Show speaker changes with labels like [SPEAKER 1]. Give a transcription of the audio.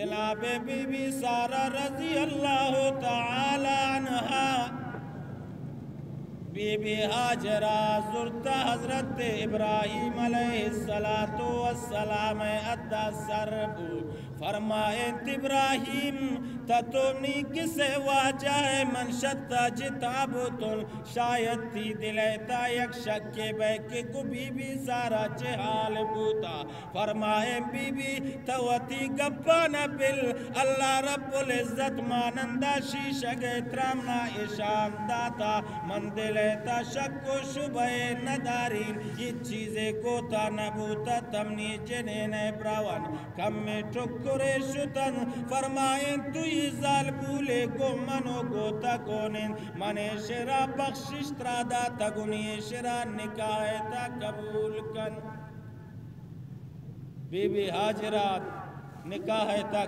[SPEAKER 1] جناب be be Sara رضی اللہ تعالی عنہا بی بی ہاجرہ زرتا حضرت ابراہیم علیہ السلام ادھا سرب فرمائیں ابراہیم تتونی کسے واجہ منشتہ جتابتن شاید تھی دلیتا یک شکے بے کہ کو بی بی سارا چہال بوتا فرمائیں بی بی توتی گپانا بل اللہ رب العزت مانندہ شیشگ اترامنا اشام داتا من دلیتا شک و شبہ ندارین یہ چیزیں کوتا نبوتا تمنی جنین براون کم میں ٹکرے شتن فرمائیں تو یہ ظال بولے کو منو گوتا کونین منے شرا بخشش ترادا تگنی شرا نکاح تا قبول کن بی بی حاجرات نکاح تا